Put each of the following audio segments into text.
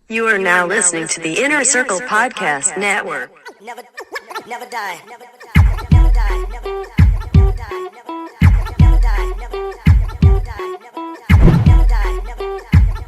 You are now listening to the Inner Circle Podcast Network. Never die. Never die. Never die. Never die. Never die. Never die. Never die. Never die.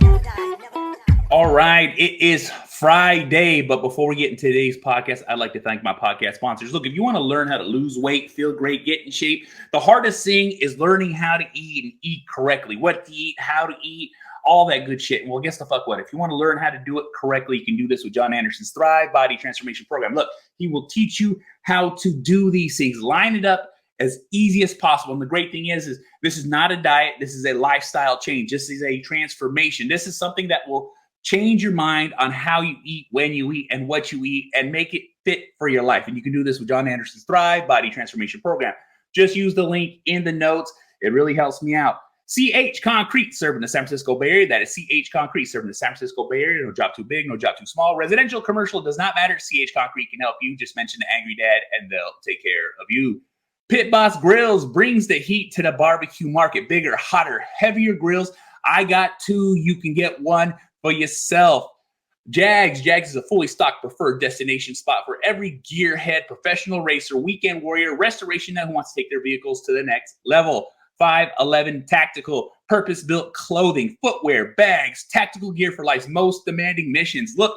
Never die. All right, it is Friday, but before we get into today's podcast, I'd like to thank my podcast sponsors. Look, if you want to learn how to lose weight, feel great, get in shape, the hardest thing is learning how to eat and eat correctly. What to eat, how to eat, all that good shit. Well, guess the fuck what? If you want to learn how to do it correctly, you can do this with John Anderson's Thrive Body Transformation Program. Look, he will teach you how to do these things. Line it up as easy as possible. And the great thing is this is not a diet. This is a lifestyle change. This is a transformation. This is something that will change your mind on how you eat, when you eat, and what you eat, and make it fit for your life. And you can do this with John Anderson's Thrive Body Transformation Program. Just use the link in the notes. It really helps me out. CH Concrete, serving the San Francisco Bay Area. That is CH Concrete, serving the San Francisco Bay Area. No job too big, no job too small. Residential, commercial, does not matter. CH Concrete can help you. Just mention the Angry Dad and they'll take care of you. Pit Boss Grills brings the heat to the barbecue market. Bigger, hotter, heavier grills. I got two. You can get one for yourself. Jags is a fully stocked preferred destination spot for every gearhead, professional racer, weekend warrior, restoration nut who wants to take their vehicles to the next level. 511 Tactical, purpose-built clothing, footwear, bags, tactical gear for life's most demanding missions. Look,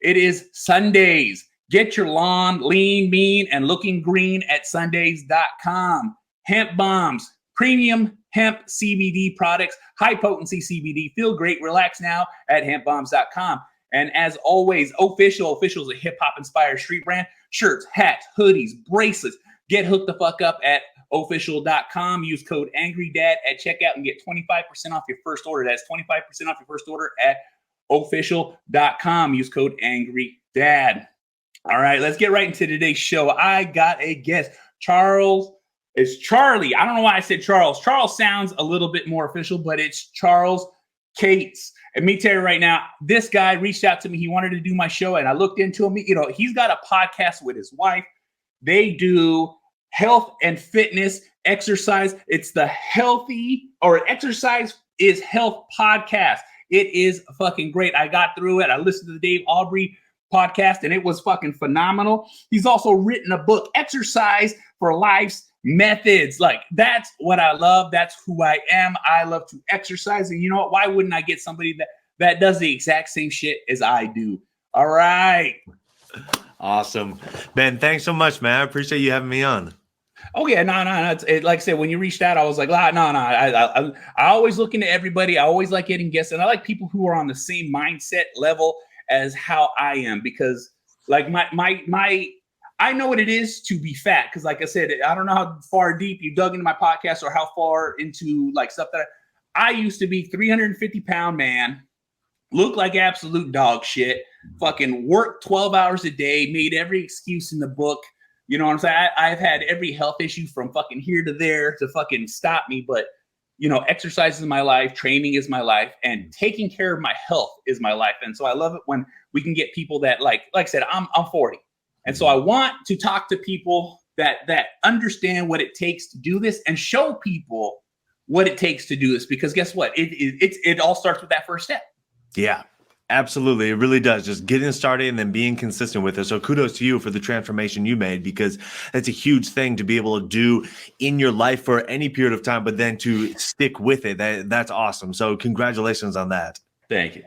it is Sundays. Get your lawn lean, mean, and looking green at Sundays.com. Hemp Bombs, premium hemp CBD products, high-potency CBD. Feel great, relax now at hempbombs.com. And as always, Official is a hip-hop-inspired street brand. Shirts, hats, hoodies, bracelets. Get hooked the fuck up at official.com. Use code AngryDad at checkout and get 25% off your first order. That's 25% off your first order at official.com. Use code AngryDad. All right, let's get right into today's show. I got a guest. It's Charlie. I don't know why I said Charles. Charles sounds a little bit more official, but it's Charles Cates. And me tell you right now, this guy reached out to me. He wanted to do my show, and I looked into him. You know, he's got a podcast with his wife. They do health and fitness, exercise. It's the Exercise is Health podcast. It is fucking great. I got through it. I listened to the Dave Aubrey podcast, and it was fucking phenomenal. He's also written a book, Exercise for Life's Methods. Like, that's what I love. That's who I am. I love to exercise. And you know what? Why wouldn't I get somebody that does the exact same shit as I do? All right. Awesome. Ben, thanks so much, man. I appreciate you having me on. Oh, yeah. No. Like I said, when you reached out, I was like, no. I always look into everybody. I always like getting guests. And I like people who are on the same mindset level as how I am. Because, like, I know what it is to be fat. Because, like I said, I don't know how far deep you dug into my podcast or how far into, like, stuff that I used to be 350-pound man, look like absolute dog shit, fucking work 12 hours a day, made every excuse in the book. You know what I'm saying? I've had every health issue from fucking here to there to fucking stop me. But, you know, exercise is my life, training is my life, and taking care of my health is my life. And so I love it when we can get people that, like I said, I'm 40. And so I want to talk to people that understand what it takes to do this and show people what it takes to do this. Because guess what? It all starts with that first step. Yeah, absolutely. It really does. Just getting started and then being consistent with it. So kudos to you for the transformation you made, because that's a huge thing to be able to do in your life for any period of time, but then to stick with it. That's awesome. So congratulations on that. Thank you.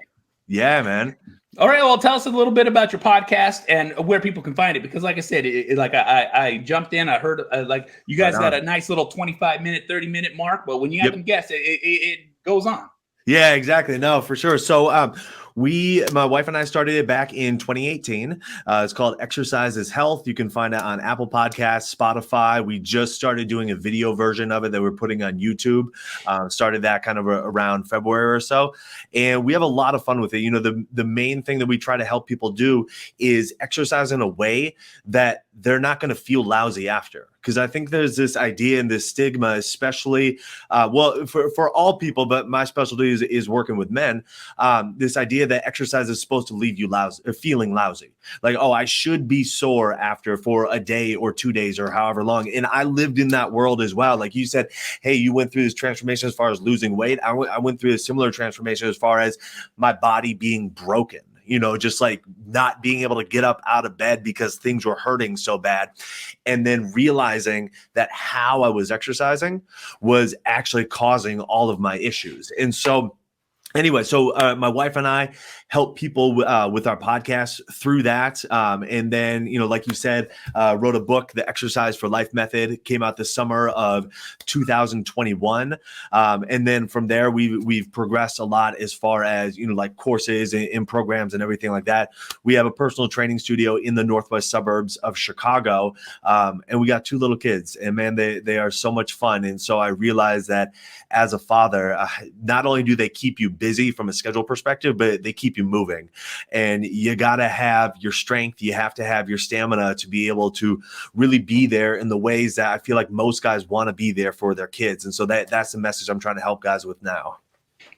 Yeah, man. All right. Well, tell us a little bit about your podcast and where people can find it. Because like I said, I jumped in, I heard like you guys got a nice little 25-minute, 30-minute mark, but when you have them guests, it goes on. Yeah, exactly. No, for sure. So my wife and I started it back in 2018. It's called Exercis is Health. You can find it on Apple Podcasts, Spotify. We just started doing a video version of it that we're putting on YouTube. Started that kind of around February or so. And we have a lot of fun with it. You know, the main thing that we try to help people do is exercise in a way that they're not going to feel lousy after. because I think there's this idea and this stigma, especially, well, for all people, but my specialty is working with men. This idea that exercise is supposed to leave you feeling lousy. Like, oh, I should be sore after for a day or 2 days or however long. And I lived in that world as well. Like you said, hey, you went through this transformation as far as losing weight. I went through a similar transformation as far as my body being broken. Just like not being able to get up out of bed because things were hurting so bad. And then realizing that how I was exercising was actually causing all of my issues. And so anyway, so my wife and I help people with our podcast through that. And then, like you said, wrote a book, The Exercise for Life Method, came out this summer of 2021. And then from there, we've progressed a lot as far as, like courses and programs and everything like that. We have a personal training studio in the northwest suburbs of Chicago. And we got 2 little kids, and man, they are so much fun. And so I realized that as a father, not only do they keep you busy from a schedule perspective, but they keep you moving. And you got to have your strength. You have to have your stamina to be able to really be there in the ways that I feel like most guys want to be there for their kids. And so that's the message I'm trying to help guys with now.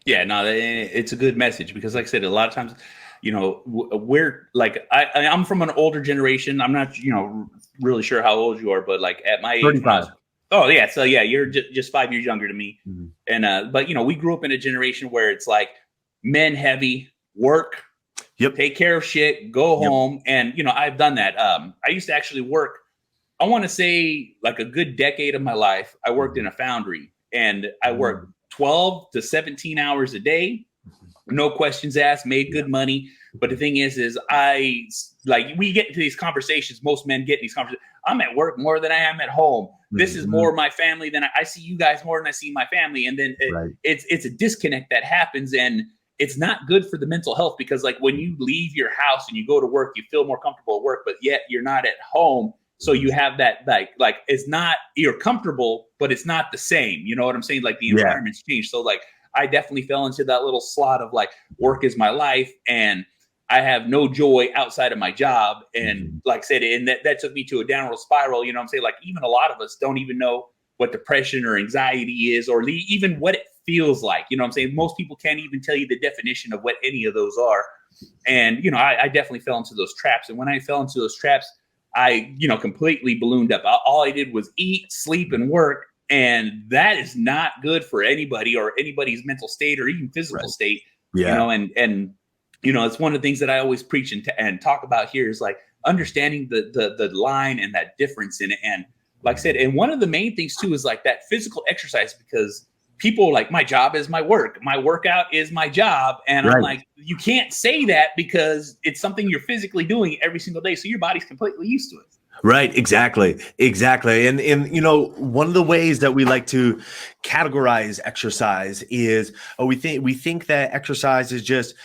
Yeah, no, it's a good message because, like I said, a lot of times, we're like, I'm from an older generation. I'm not, really sure how old you are, but like at my age, 35. Oh yeah, so yeah, you're just 5 years younger than me, Mm-hmm. And but we grew up in a generation where it's like men heavy, work, take care of shit, go home, and I've done that. I used to actually work. I want to say like a good decade of my life, I worked in a foundry, and I worked 12 to 17 hours a day, no questions asked, made good money. But the thing is we get into these conversations. Most men get in these conversations. I'm at work more than I am at home. This is more my family than I see you guys more than I see my family. And then it's a disconnect that happens, and it's not good for the mental health because like when you leave your house and you go to work, you feel more comfortable at work, but yet you're not at home. So you have that like it's not, you're comfortable, but it's not the same. You know what I'm saying? Like the environment's changed. So like I definitely fell into that little slot of like work is my life, and I have no joy outside of my job. And like I said, and that took me to a downward spiral. You know what I'm saying? Like even a lot of us don't even know what depression or anxiety is, or even what it feels like. You know what I'm saying? Most people can't even tell you the definition of what any of those are. And, I definitely fell into those traps. And when I fell into those traps, I, completely ballooned up. All I did was eat, sleep, and work. And that is not good for anybody or anybody's mental state or even physical state. Yeah. And it's one of the things that I always preach and talk about here is like understanding the line and that difference in it. And like I said, and one of the main things too is like that physical exercise, because people like, my job is my work, my workout is my job. And I'm like, you can't say that because it's something you're physically doing every single day. So your body's completely used to it. Right. Exactly. And one of the ways that we like to categorize exercise is we think that exercise is just,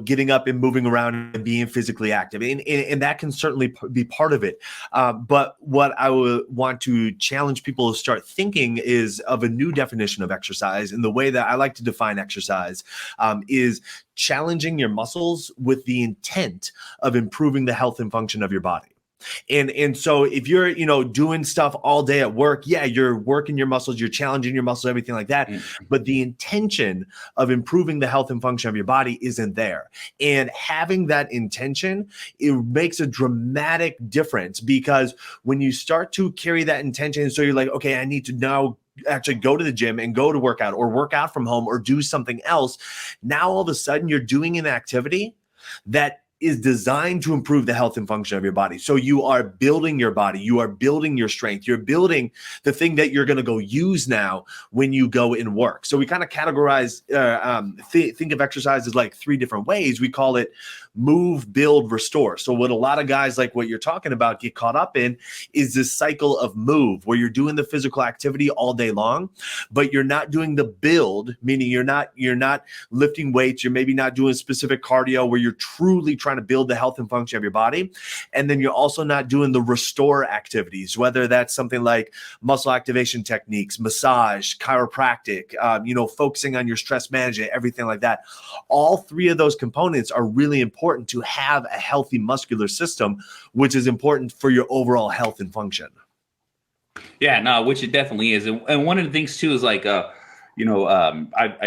getting up and moving around and being physically active. And that can certainly be part of it. But what I would want to challenge people to start thinking is of a new definition of exercise. And the way that I like to define exercise is challenging your muscles with the intent of improving the health and function of your body. And so if you're, doing stuff all day at work, you're working your muscles, you're challenging your muscles, everything like that. But the intention of improving the health and function of your body isn't there. And having that intention, it makes a dramatic difference, because when you start to carry that intention, so you're like, okay, I need to now actually go to the gym and go to workout or work out from home or do something else. Now, all of a sudden you're doing an activity that is designed to improve the health and function of your body. So you are building your body, you are building your strength, you're building the thing that you're going to go use now when you go and work. So we kind of categorize, think of exercise as like 3 different ways. We call it move, build, restore. So what a lot of guys like what you're talking about get caught up in is this cycle of move, where you're doing the physical activity all day long, but you're not doing the build, meaning you're not lifting weights, you're maybe not doing specific cardio where you're truly trying to build the health and function of your body. And then you're also not doing the restore activities, whether that's something like muscle activation techniques, massage, chiropractic, focusing on your stress management, everything like that. All 3 of those components are really important to have a healthy muscular system, which is important for your overall health and function. Yeah, no, which it definitely is. And one of the things too is like, I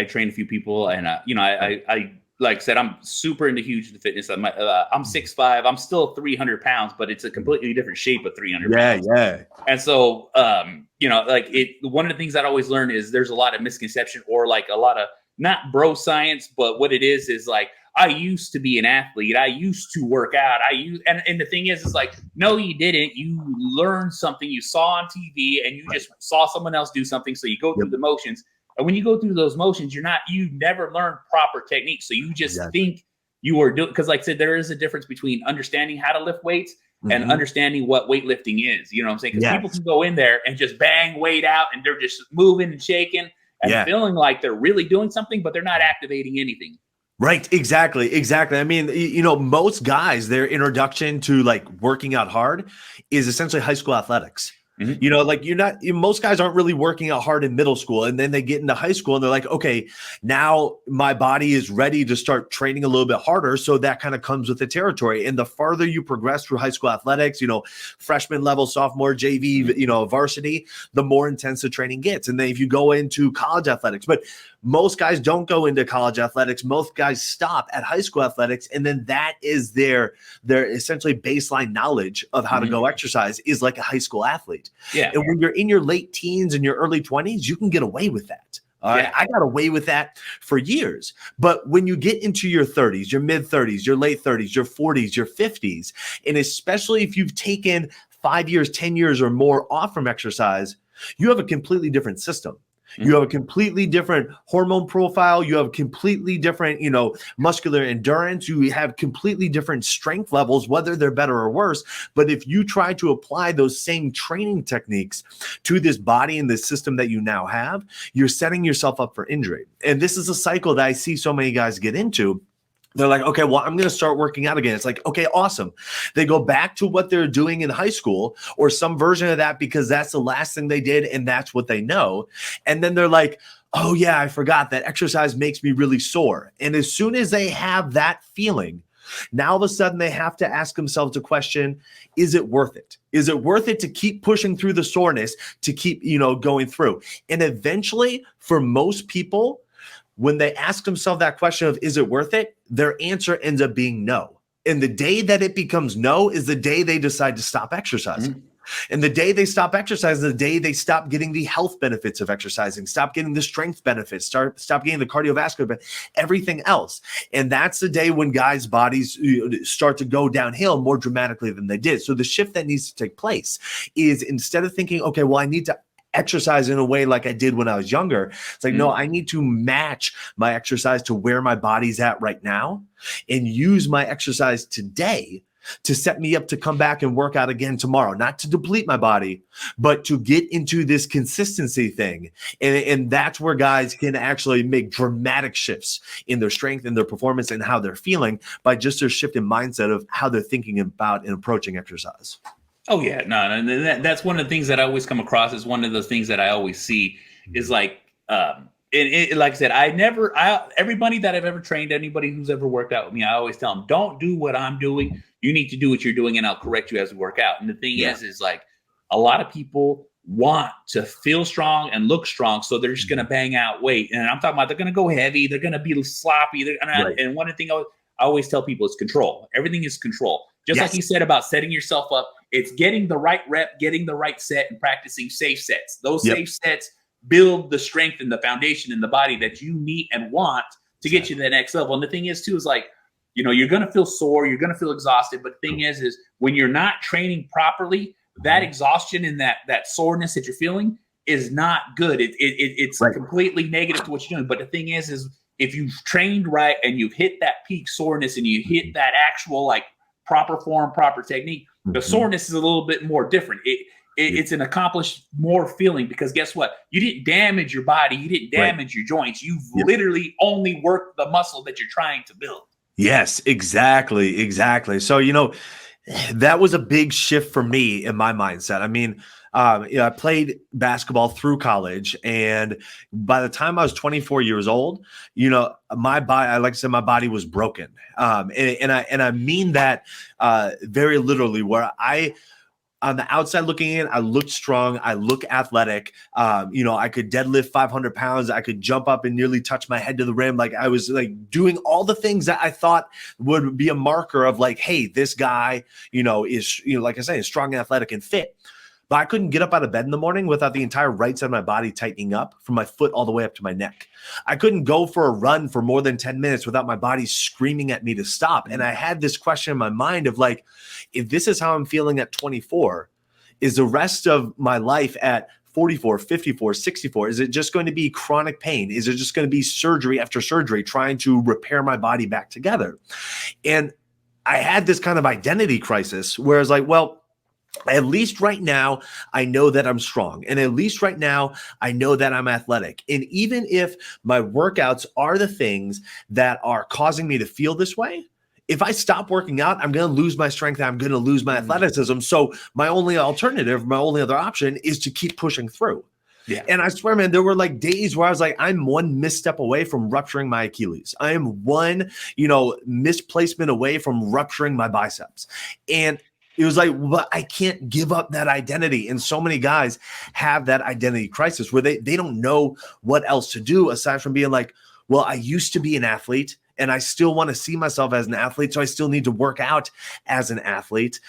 train a few people, and I like I said, I'm super into huge fitness. I'm 6'5". I'm still 300 pounds, but it's a completely different shape of 300 Yeah, pounds. yeah. And so, one of the things that I always learn is there's a lot of misconception, or like a lot of not bro science, but what it is like, I used to be an athlete. I used to work out. And the thing is like, no, you didn't. You learned something you saw on TV, and you just saw someone else do something. So you go through the motions. And when you go through those motions, you never learn proper technique. So you just think you are doing, because like I said, there is a difference between understanding how to lift weights and understanding what weightlifting is. You know what I'm saying? Because people can go in there and just bang weight out, and they're just moving and shaking and feeling like they're really doing something, but they're not activating anything. Right. Exactly. I mean, most guys, their introduction to like working out hard is essentially high school athletics. Most guys aren't really working out hard in middle school, and then they get into high school and they're like, okay, now my body is ready to start training a little bit harder. So that kind of comes with the territory. And the farther you progress through high school athletics, freshman level, sophomore, JV, varsity, the more intense the training gets. And then if you go into college athletics, but most guys don't go into college athletics. Most guys stop at high school athletics. And then that is their essentially baseline knowledge of how to go exercise is like a high school athlete. Yeah. And when you're in your late teens and your early 20s, you can get away with that. All right. I got away with that for years. But when you get into your 30s, your mid 30s, your late 30s, your 40s, your 50s, and especially if you've taken 5 years, 10 years or more off from exercise, you have a completely different system. You have a completely different hormone profile. You have completely different, muscular endurance. You have completely different strength levels, whether they're better or worse. But if you try to apply those same training techniques to this body and this system that you now have, you're setting yourself up for injury. And this is a cycle that I see so many guys get into. They're like, okay, well, I'm going to start working out again. It's like, okay, awesome. They go back to what they're doing in high school or some version of that because that's the last thing they did and that's what they know. And then they're like, oh yeah, I forgot that exercise makes me really sore. And as soon as they have that feeling, now all of a sudden they have to ask themselves the question, is it worth it? Is it worth it to keep pushing through the soreness, to keep, going through? And eventually, for most people, when they ask themselves that question of, is it worth it? Their answer ends up being no. And the day that it becomes no is the day they decide to stop exercising. And the day they stop exercising, the day they stop getting the health benefits of exercising, stop getting the strength benefits, stop getting the cardiovascular benefits, everything else. And that's the day when guys' bodies start to go downhill more dramatically than they did. So the shift that needs to take place is, instead of thinking, okay, well, I need to exercise in a way like I did when I was younger. It's like, no, I need to match my exercise to where my body's at right now and use my exercise today to set me up to come back and work out again tomorrow, not to deplete my body, but to get into this consistency thing. And that's where guys can actually make dramatic shifts in their strength and their performance and how they're feeling by just their shift in mindset of how they're thinking about and approaching exercise. Oh yeah, no, that's one of the things that I always come across. Is one of those things that I always see is like, like I said, everybody that I've ever trained, anybody who's ever worked out with me, I always tell them, don't do what I'm doing. You need to do what you're doing, and I'll correct you as we work out. And the thing is like, a lot of people want to feel strong and look strong, so they're just going to bang out weight. And I'm talking about they're going to go heavy, they're going to be sloppy. And one of the things I always tell people is control. Everything is control. Just like you said about setting yourself up, it's getting the right rep, getting the right set, and practicing safe sets. Those safe sets build the strength and the foundation in the body that you need and want to get you to the next level. And the thing is, too, is like, you're going to feel sore, you're going to feel exhausted. But the thing is when you're not training properly, that exhaustion and that soreness that you're feeling is not good. It's completely negative to what you're doing. But the thing is if you've trained right and you've hit that peak soreness and you hit that actual like proper form, proper technique, the soreness is a little bit more different. It's an accomplished more feeling, because guess what? You didn't damage your body. You didn't damage your joints. You've literally only worked the muscle that you're trying to build. Yes, exactly. So, that was a big shift for me in my mindset. I mean, I played basketball through college, and by the time I was 24 years old, my body, like I said, my body was broken. And I mean that very literally, where on the outside looking in, I looked strong. I look athletic. I could deadlift 500 pounds. I could jump up and nearly touch my head to the rim. Like I was like doing all the things that I thought would be a marker of like, hey, this guy, is, like I say, is strong, athletic, and fit. But I couldn't get up out of bed in the morning without the entire right side of my body tightening up from my foot all the way up to my neck. I couldn't go for a run for more than 10 minutes without my body screaming at me to stop. And I had this question in my mind of like, if this is how I'm feeling at 24, is the rest of my life at 44, 54, 64, is it just going to be chronic pain? Is it just going to be surgery after surgery trying to repair my body back together? And I had this kind of identity crisis where I was like, well, at least right now, I know that I'm strong. And at least right now, I know that I'm athletic. And even if my workouts are the things that are causing me to feel this way, if I stop working out, I'm going to lose my strength. I'm going to lose my athleticism. So my only alternative, my only other option is to keep pushing through. Yeah. And I swear, man, there were like days where I was like, I'm one misstep away from rupturing my Achilles. I am one, misplacement away from rupturing my biceps. And it was like, well, I can't give up that identity. And so many guys have that identity crisis where they don't know what else to do aside from being like, well, I used to be an athlete and I still want to see myself as an athlete. So I still need to work out as an athlete.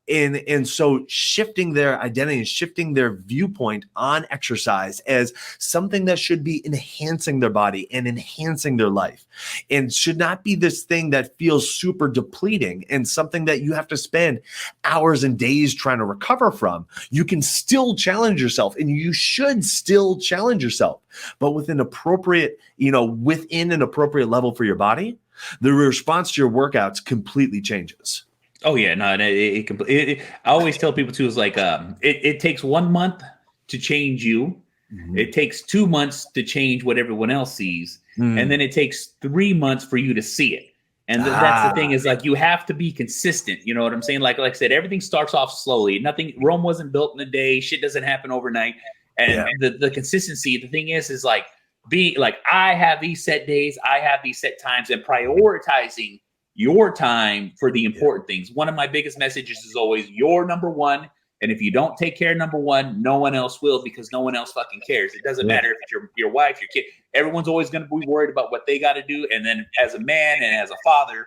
And so shifting their identity and shifting their viewpoint on exercise as something that should be enhancing their body and enhancing their life, and should not be this thing that feels super depleting and something that you have to spend hours and days trying to recover from. You can still challenge yourself, and you should still challenge yourself, but with an appropriate, within an appropriate level for your body. The response to your workouts completely changes. Oh yeah, no, I always tell people too, is like, it takes 1 month to change you. Mm-hmm. It takes 2 months to change what everyone else sees. Mm. And then it takes 3 months for you to see it. And that's the thing, is like, you have to be consistent. You know what I'm saying? Like I said, everything starts off slowly. Rome wasn't built in a day. Shit doesn't happen overnight. And the consistency, the thing is like, be like, I have these set days, I have these set times, and prioritizing your time for the important things. One of my biggest messages is always, you're number one. And if you don't take care of number one, no one else will, because no one else fucking cares. It doesn't matter if it's your wife, your kid. Everyone's always going to be worried about what they got to do. And then as a man and as a father,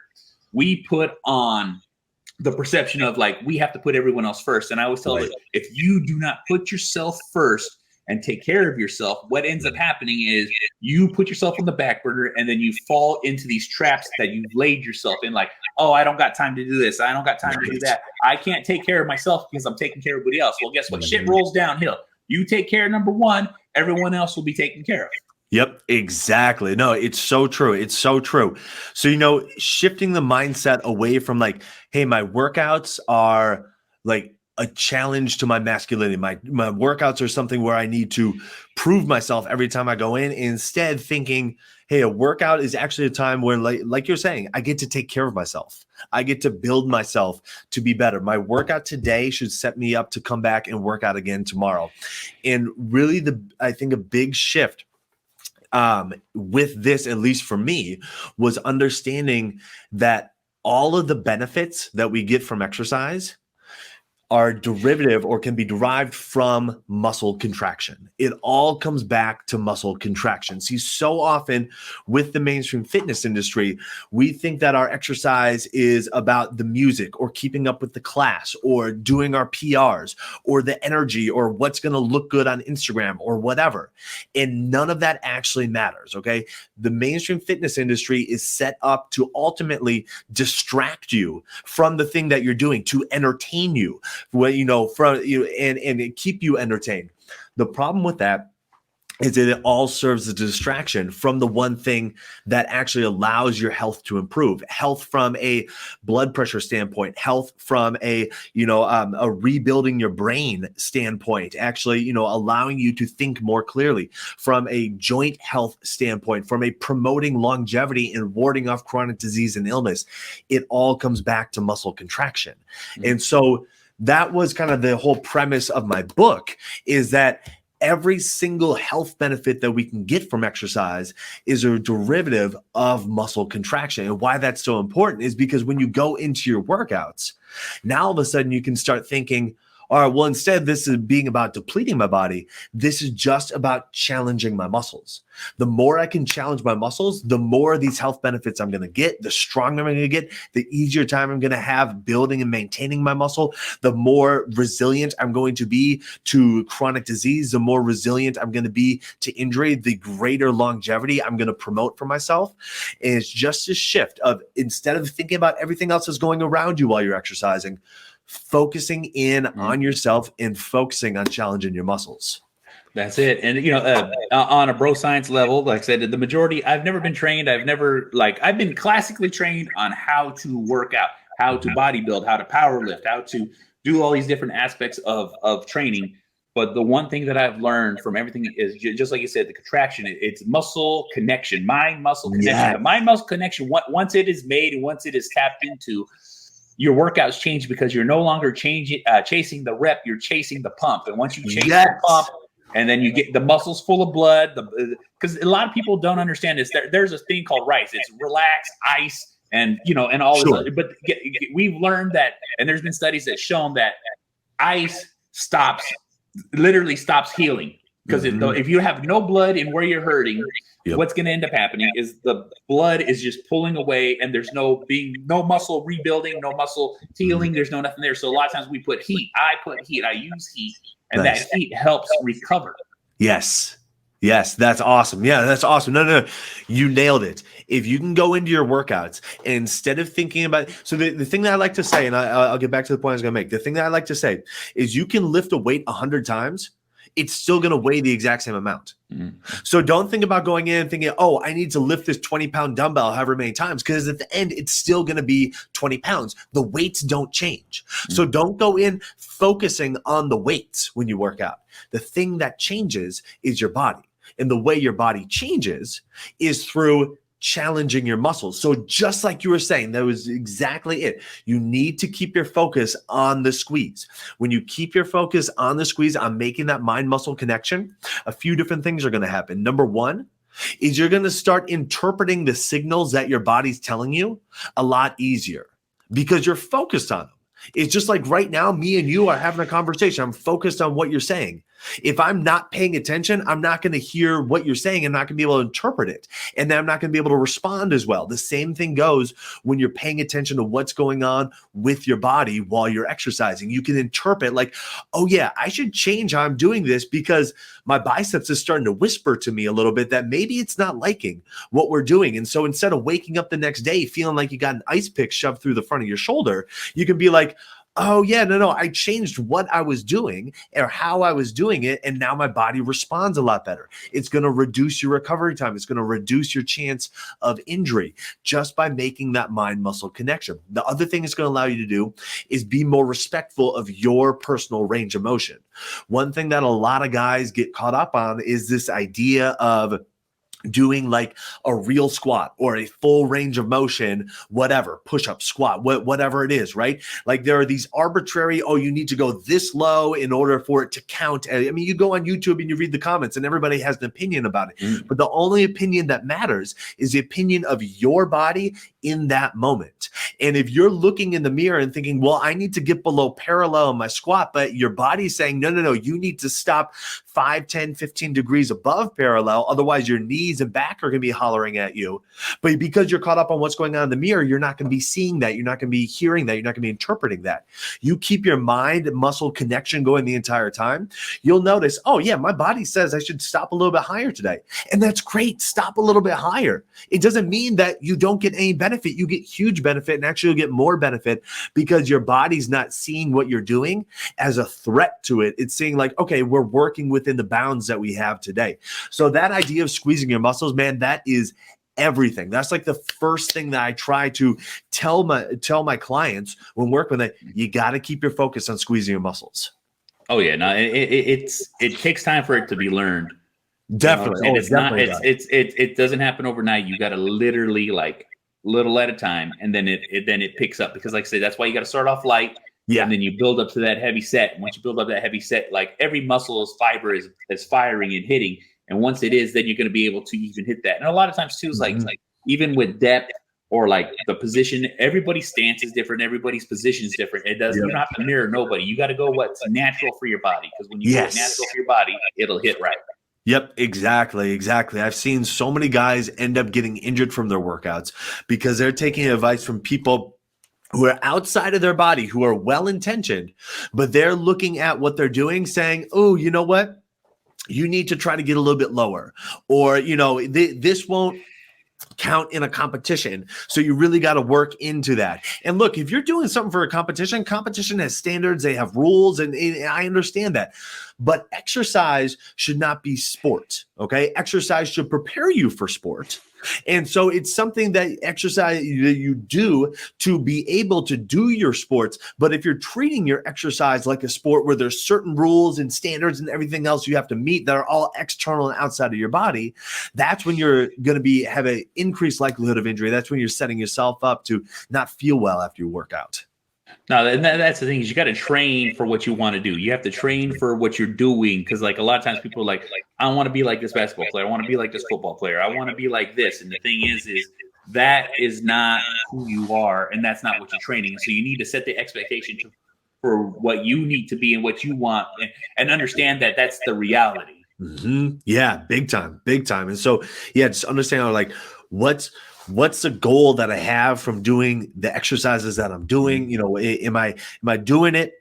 we put on the perception of like, we have to put everyone else first. And I always tell them, if you do not put yourself first and take care of yourself, what ends up happening is you put yourself on the back burner, and then you fall into these traps that you've laid yourself in. Like, oh, I don't got time to do this. I don't got time to do that. I can't take care of myself because I'm taking care of everybody else. Well, guess what? Shit rolls downhill. You take care of number one, everyone else will be taken care of. Yep, exactly. No, it's so true. It's so true. So, shifting the mindset away from like, hey, my workouts are like a challenge to my masculinity. My workouts are something where I need to prove myself every time I go in. Instead, thinking, hey, a workout is actually a time where, like you're saying, I get to take care of myself. I get to build myself to be better. My workout today should set me up to come back and work out again tomorrow. And really, I think a big shift with this, at least for me, was understanding that all of the benefits that we get from exercise are derivative or can be derived from muscle contraction. It all comes back to muscle contraction. See, so often with the mainstream fitness industry, we think that our exercise is about the music or keeping up with the class or doing our PRs or the energy or what's going to look good on Instagram or whatever. And none of that actually matters, okay? The mainstream fitness industry is set up to ultimately distract you from the thing that you're doing, to entertain you, and keep you entertained. The problem with that is that it all serves as a distraction from the one thing that actually allows your health to improve. Health from a blood pressure standpoint, health from a rebuilding your brain standpoint, actually, allowing you to think more clearly, from a joint health standpoint, from a promoting longevity and warding off chronic disease and illness. It all comes back to muscle contraction. Mm-hmm. And so that was kind of the whole premise of my book, is that every single health benefit that we can get from exercise is a derivative of muscle contraction. And why that's so important is because when you go into your workouts, now all of a sudden you can start thinking, all right, well, instead of this is being about depleting my body, this is just about challenging my muscles. The more I can challenge my muscles, the more of these health benefits I'm going to get, the stronger I'm going to get, the easier time I'm going to have building and maintaining my muscle, the more resilient I'm going to be to chronic disease, the more resilient I'm going to be to injury, the greater longevity I'm going to promote for myself. And it's just a shift of, instead of thinking about everything else that's going around you while you're exercising, focusing in on yourself and focusing on challenging your muscles. That's it. And, on a bro science level, like I said, the majority, I've never been trained. I've been classically trained on how to work out, how to bodybuild, how to power lift, how to do all these different aspects of training. But the one thing that I've learned from everything is just like you said, the contraction, it's muscle connection, mind-muscle connection. Yes. The mind-muscle connection, once it is made and once it is tapped into, your workouts change because you're no longer chasing the rep, you're chasing the pump. And once you chase the pump, and then you get the muscles full of blood, because a lot of people don't understand this. There's a thing called RICE. It's relax, ice, and and all this. But we've learned that, and there's been studies that shown that ice literally stops healing. Because if you have no blood in where you're hurting, what's going to end up happening is the blood is just pulling away, and there's no muscle rebuilding, no muscle healing. There's nothing there. So a lot of times we put heat. I use heat, and that heat helps recover. Yes. That's awesome. Yeah, that's awesome. No. You nailed it. If you can go into your workouts and instead of thinking about, so the thing that I like to say, and I'll get back to the point I was going to make. The thing that I like to say is you can lift a weight 100 times. It's still going to weigh the exact same amount. So don't think about going in and thinking, oh, I need to lift this 20-pound dumbbell however many times, because at the end, it's still going to be 20 pounds. The weights don't change. So don't go in focusing on the weights when you work out. The thing that changes is your body. And the way your body changes is through challenging your muscles. So just like you were saying, that was exactly it. You need to keep your focus on the squeeze. When you keep your focus on the squeeze, on making that mind-muscle connection, a few different things are going to happen. Number one is you're going to start interpreting the signals that your body's telling you a lot easier because you're focused on them. It's just like right now, me and you are having a conversation. I'm focused on what you're saying. If I'm not paying attention, I'm not going to hear what you're saying and not going to be able to interpret it. And then I'm not going to be able to respond as well. The same thing goes when you're paying attention to what's going on with your body while you're exercising. You can interpret like, oh yeah, I should change how I'm doing this because my biceps is starting to whisper to me a little bit that maybe it's not liking what we're doing. And so instead of waking up the next day feeling like you got an ice pick shoved through the front of your shoulder, you can be like, oh yeah, no, I changed what I was doing or how I was doing it, and now my body responds a lot better. It's going to reduce your recovery time. It's going to reduce your chance of injury just by making that mind-muscle connection. The other thing it's going to allow you to do is be more respectful of your personal range of motion. One thing that a lot of guys get caught up on is this idea of doing like a real squat or a full range of motion, whatever, push-up, squat, whatever it is, right? Like there are these arbitrary, oh, you need to go this low in order for it to count. I mean, you go on YouTube and you read the comments and everybody has an opinion about it. But the only opinion that matters is the opinion of your body in that moment. And if you're looking in the mirror and thinking, well, I need to get below parallel in my squat, but your body's saying, no, you need to stop 5, 10, 15 degrees above parallel. Otherwise, your knees and back are going to be hollering at you. But because you're caught up on what's going on in the mirror, you're not going to be seeing that. You're not going to be hearing that. You're not going to be interpreting that. You keep your mind muscle connection going the entire time. You'll notice, oh yeah, my body says I should stop a little bit higher today. And that's great. Stop a little bit higher. It doesn't mean that you don't get any benefit. You get huge benefit, and actually you'll get more benefit because your body's not seeing what you're doing as a threat to it. It's seeing like, okay, we're working within the bounds that we have today. So that idea of squeezing your muscles, man, that is everything. That's like the first thing that I try to tell my clients when working with it. You got to keep your focus on squeezing your muscles. Oh yeah, no, it takes time for it to be learned. Definitely, and it doesn't happen overnight. You got to literally like little at a time, and then it picks up because, like I said, that's why you got to start off light. Yeah. And then you build up to that heavy set. Once you build up that heavy set, like every muscle fiber is firing and hitting. And once it is, then you're going to be able to even hit that. And a lot of times too, is like even with depth or like the position, everybody's stance is different. Everybody's position is different. It doesn't, you don't have to mirror nobody. You got to go what's natural for your body. Because when you go natural for your body, it'll hit right. Yep, exactly. I've seen so many guys end up getting injured from their workouts because they're taking advice from people who are outside of their body, who are well-intentioned, but they're looking at what they're doing saying, oh, you know what? You need to try to get a little bit lower, or, this won't count in a competition. So you really got to work into that. And look, if you're doing something for a competition has standards, they have rules, and I understand that. But exercise should not be sport, okay? Exercise should prepare you for sport. And so it's something that exercise that you do to be able to do your sports. But if you're treating your exercise like a sport where there's certain rules and standards and everything else you have to meet that are all external and outside of your body, that's when you're going to have an increased likelihood of injury. That's when you're setting yourself up to not feel well after you work out. No, and that's the thing is you got to train for what you want to do. You have to train for what you're doing because, like, a lot of times people are like, I want to be like this basketball player. I want to be like this football player. I want to be like this. And the thing is that is not who you are, and that's not what you're training. So you need to set the expectation for what you need to be and what you want, and understand that that's the reality. Mm-hmm. Yeah, big time. And so, yeah, just understand like what's the goal that I have from doing the exercises that I'm doing? Am I doing it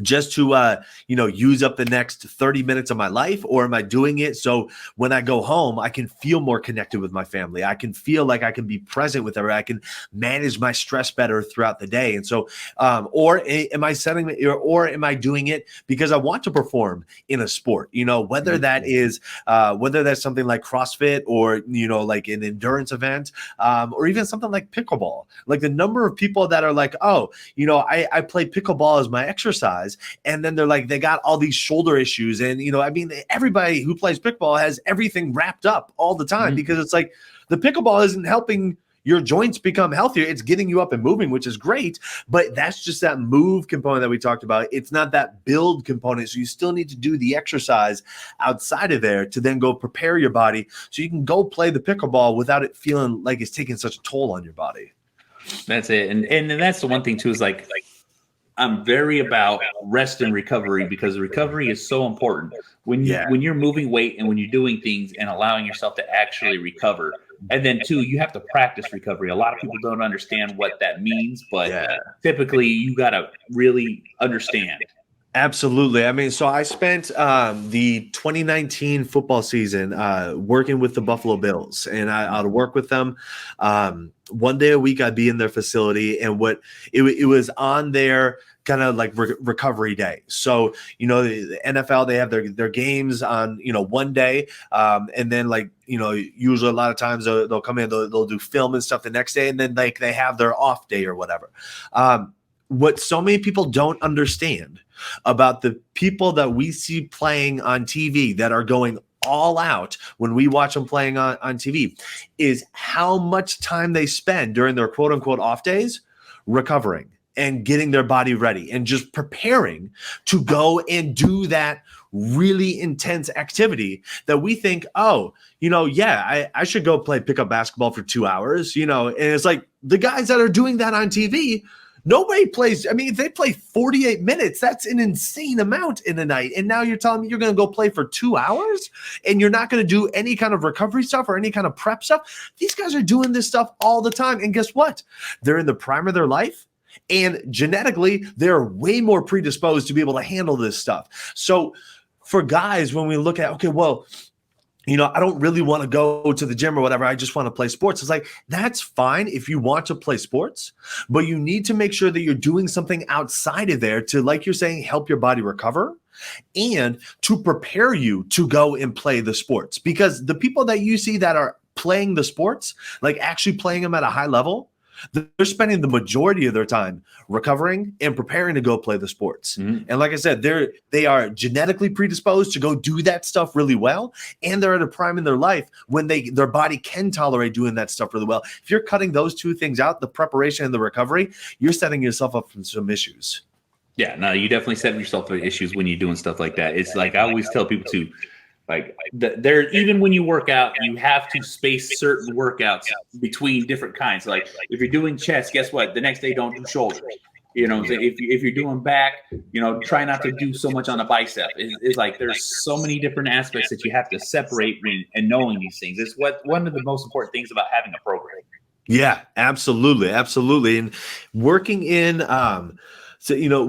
just to use up the next 30 minutes of my life, or am I doing it so when I go home I can feel more connected with my family? I can feel like I can be present with her. I can manage my stress better throughout the day. And so or am I doing it because I want to perform in a sport, whether that is whether that's something like CrossFit or like an endurance event, or even something like pickleball. Like the number of people that are like, oh, I play pickleball as my exercise, and then they're like, they got all these shoulder issues. And, everybody who plays pickleball has everything wrapped up all the time because it's like the pickleball isn't helping your joints become healthier. It's getting you up and moving, which is great. But that's just that move component that we talked about. It's not that build component. So you still need to do the exercise outside of there to then go prepare your body so you can go play the pickleball without it feeling like it's taking such a toll on your body. That's it. And that's the one thing too, is like I'm very about rest and recovery because recovery is so important when you're moving weight and when you're doing things and allowing yourself to actually recover. And then too, you have to practice recovery. A lot of people don't understand what that means, but typically you got to really understand. Absolutely. I mean, so I spent the 2019 football season working with the Buffalo Bills, and I'd work with them. One day a week, I'd be in their facility, and it was on their kind of like recovery day. So, the NFL, they have their games on, one day. And then usually a lot of times they'll come in, they'll do film and stuff the next day. And then like they have their off day or whatever. What so many people don't understand about the people that we see playing on TV that are going all out when we watch them playing on TV is how much time they spend during their quote unquote off days recovering and getting their body ready and just preparing to go and do that really intense activity that we think, I should go play pickup basketball for 2 hours, and it's like the guys that are doing that on TV, nobody plays. I mean, if they play 48 minutes, that's an insane amount in a night. And now you're telling me you're going to go play for 2 hours and you're not going to do any kind of recovery stuff or any kind of prep stuff. These guys are doing this stuff all the time. And guess what? They're in the prime of their life. And genetically, they're way more predisposed to be able to handle this stuff. So for guys, when we look at, okay, well, I don't really want to go to the gym or whatever. I just want to play sports. It's like, that's fine if you want to play sports, but you need to make sure that you're doing something outside of there to, like you're saying, help your body recover and to prepare you to go and play the sports. Because the people that you see that are playing the sports, like actually playing them at a high level, they're spending the majority of their time recovering and preparing to go play the sports. Mm-hmm. And like I said, they are genetically predisposed to go do that stuff really well. And they're at a prime in their life when their body can tolerate doing that stuff really well. If you're cutting those two things out, the preparation and the recovery, you're setting yourself up for some issues. Yeah, no, you definitely set yourself for issues when you're doing stuff like that. It's like I always tell people to, like, there. Even when you work out, you have to space certain workouts between different kinds. Like if you're doing chest, guess what? The next day, don't do shoulders. You know, what I'm saying? If you're doing back, try not to do so much on the bicep. It's like there's so many different aspects that you have to separate and knowing these things. It's one of the most important things about having a program. Yeah, absolutely. Absolutely. And working in,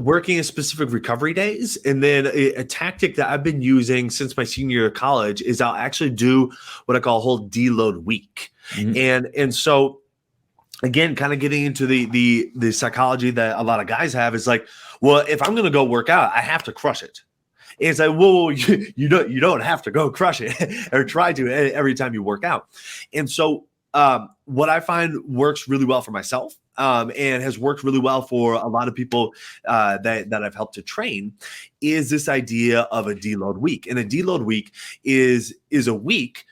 working in specific recovery days. And then a tactic that I've been using since my senior year of college is I'll actually do what I call a whole deload week. And so again, kind of getting into the psychology that a lot of guys have is like, well, if I'm going to go work out, I have to crush it. And it's like, whoa, you don't have to go crush it or try to every time you work out. And so what I find works really well for myself and has worked really well for a lot of people that I've helped to train is this idea of a deload week. And a deload week is a week,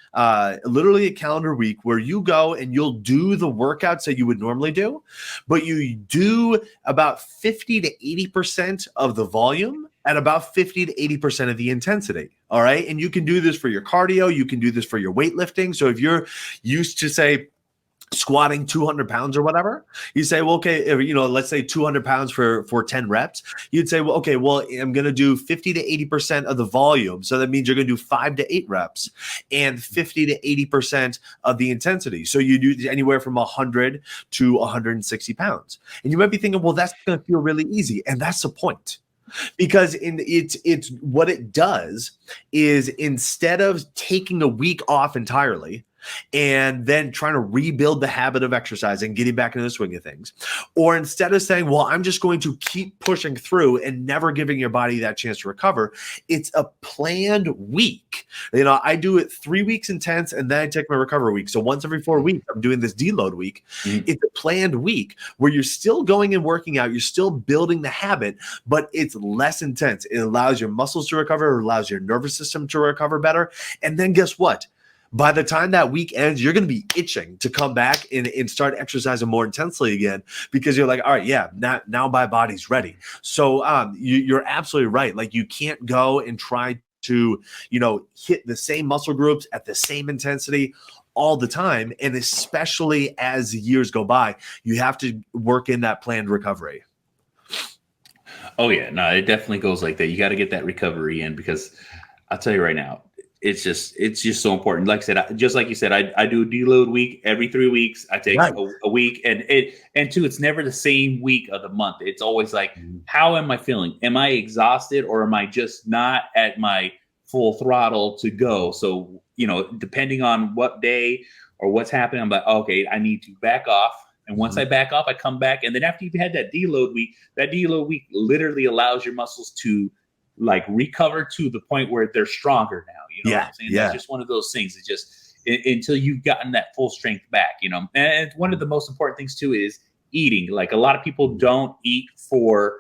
literally a calendar week where you go and you'll do the workouts that you would normally do, but you do about 50 to 80% of the volume at about 50 to 80% of the intensity. All right. And you can do this for your cardio. You can do this for your weightlifting. So if you're used to, say, squatting 200 pounds or whatever, you say, well, okay, let's say 200 pounds for 10 reps. You'd say, well, okay, well, I'm going to do 50 to 80% of the volume. So that means you're going to do 5 to 8 reps and 50 to 80% of the intensity. So you do anywhere from 100 to 160 pounds. And you might be thinking, well, that's going to feel really easy. And that's the point. Because it's what it does is instead of taking a week off entirely and then trying to rebuild the habit of exercise and getting back into the swing of things, or instead of saying, well, I'm just going to keep pushing through and never giving your body that chance to recover, it's a planned week. I do it 3 weeks intense and then I take my recovery week. So once every 4 weeks, I'm doing this deload week. It's a planned week where you're still going and working out. You're still building the habit, but it's less intense. It allows your muscles to recover. It allows your nervous system to recover better. And then guess what? By the time that week ends, you're going to be itching to come back and start exercising more intensely again, because you're like, all right, yeah, now my body's ready. So you're absolutely right. Like you can't go and try to, hit the same muscle groups at the same intensity all the time. And especially as the years go by, you have to work in that planned recovery. Oh yeah, no, it definitely goes like that. You got to get that recovery in, because I'll tell you right now, it's just so important. Like I said, just like you said, I do a deload week every 3 weeks. I take a week, and two, it's never the same week of the month. It's always like, how am I feeling? Am I exhausted, or am I just not at my full throttle to go? So, depending on what day or what's happening, I'm like, okay, I need to back off. And once I back off, I come back. And then after you've had that deload week literally allows your muscles to like recover to the point where they're stronger now. What I'm saying? It's just one of those things. It's just until you've gotten that full strength back, And one of the most important things too is eating. Like a lot of people don't eat for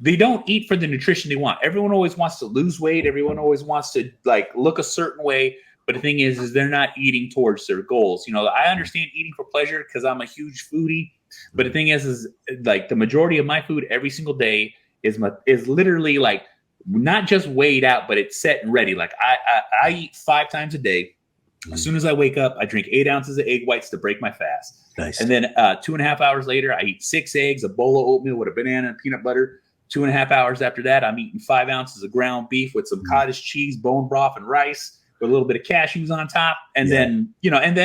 the nutrition they want. Everyone always wants to lose weight. Everyone always wants to like look a certain way. But the thing is they're not eating towards their goals. I understand eating for pleasure because I'm a huge foodie. But the thing is like the majority of my food every single day is literally like not just weighed out, but it's set and ready. Like I eat 5 times a day. As soon as I wake up, I drink 8 ounces of egg whites to break my fast. Nice. And then 2.5 hours later, I eat 6 eggs, a bowl of oatmeal with a banana and peanut butter. 2.5 hours after that, I'm eating 5 ounces of ground beef with some cottage cheese, bone broth, and rice with a little bit of cashews on top. And then,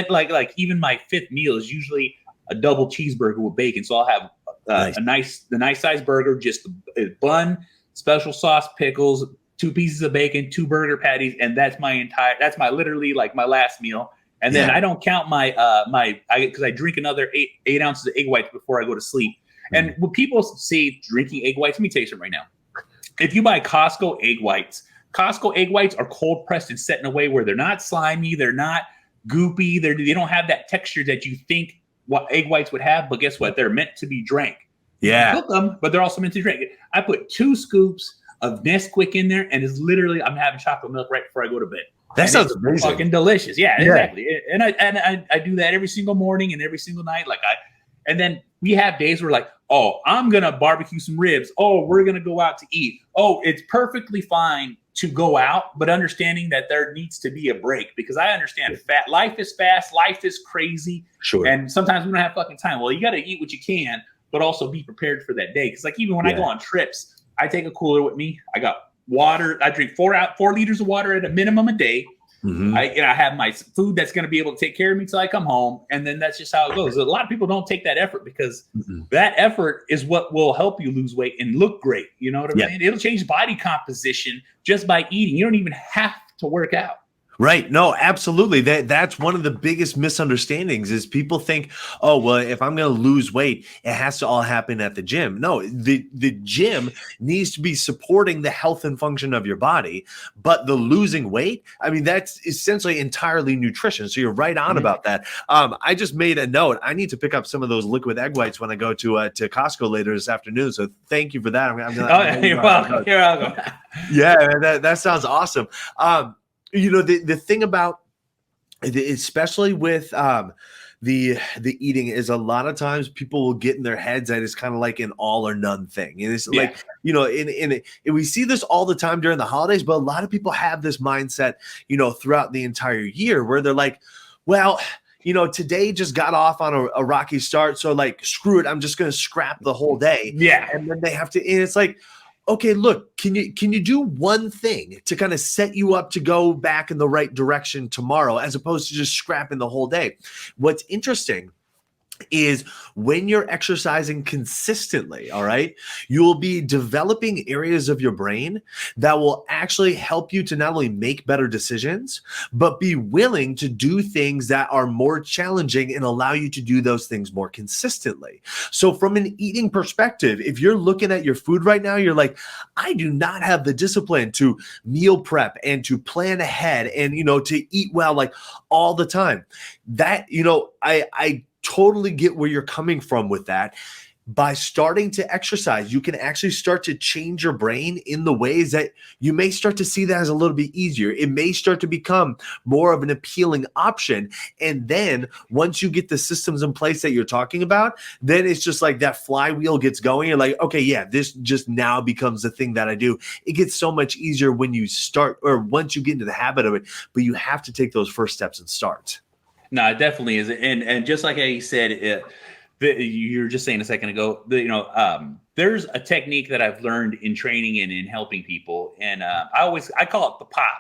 like even my 5th meal is usually a double cheeseburger with bacon. So I'll have the nice size burger, just a bun, special sauce, pickles, 2 pieces of bacon, 2 burger patties, and that's my literally like my last meal. And then I don't count because I drink another 8 ounces of egg whites before I go to sleep. And when people say drinking egg whites, let me tell you something right now. If you buy Costco egg whites are cold pressed and set in a way where they're not slimy, they're not goopy, they don't have that texture that you think what egg whites would have. But guess what? They're meant to be drank. Yeah. You cook them, but they're also meant to drink. I put 2 scoops of Nesquik in there, and it's literally I'm having chocolate milk right before I go to bed. That sounds amazing. Fucking delicious. Yeah, exactly. And I do that every single morning and every single night. And then we have days where like, oh, I'm going to barbecue some ribs. Oh, we're going to go out to eat. Oh, it's perfectly fine to go out, but understanding that there needs to be a break, because I understand life is fast, life is crazy. Sure. And sometimes we don't have fucking time. Well, you got to eat what you can, but also be prepared for that day. Because like even when I go on trips, I take a cooler with me. I got water. I drink 4 liters of water at a minimum a day. Mm-hmm. I have my food that's going to be able to take care of me till I come home. And then that's just how it goes. A lot of people don't take that effort, because that effort is what will help you lose weight and look great. You know what I mean? It'll change body composition just by eating. You don't even have to work out. Right. No, absolutely. That's one of the biggest misunderstandings is people think, oh, well, if I'm going to lose weight, it has to all happen at the gym. No, the gym needs to be supporting the health and function of your body. But the losing weight, I mean, that's essentially entirely nutrition. So you're right on about that. I just made a note. I need to pick up some of those liquid egg whites when I go to Costco later this afternoon. So thank you for that. You're welcome. You're welcome. Yeah, that sounds awesome. You know, the thing about, especially with the eating, is a lot of times people will get in their heads that it's kind of like an all or none thing. And it's like, you know, and we see this all the time during the holidays, but a lot of people have this mindset, you know, throughout the entire year where they're like, well, you know, today just got off on a rocky start. So like, screw it. I'm just going to scrap the whole day. Yeah. And then they have to, and it's like, okay, look, can you do one thing to kind of set you up to go back in the right direction tomorrow, as opposed to just scrapping the whole day? What's interesting is when you're exercising consistently, all right, you'll be developing areas of your brain that will actually help you to not only make better decisions, but be willing to do things that are more challenging and allow you to do those things more consistently. So from an eating perspective, if you're looking at your food right now, you're like, I do not have the discipline to meal prep and to plan ahead and, you know, to eat well, like all the time. That, you know, I totally get where you're coming from with that. By starting to exercise, you can actually start to change your brain in the ways that you may start to see that as a little bit easier. It may start to become more of an appealing option. And then once you get the systems in place that you're talking about, then it's just like that flywheel gets going. You're like, okay, yeah, this just now becomes the thing that I do. It gets so much easier when you start, or once you get into the habit of it, but you have to take those first steps and start. No, it definitely is. And just like I said, you were just saying a second ago, there's a technique that I've learned in training and in helping people. And I call it the pop.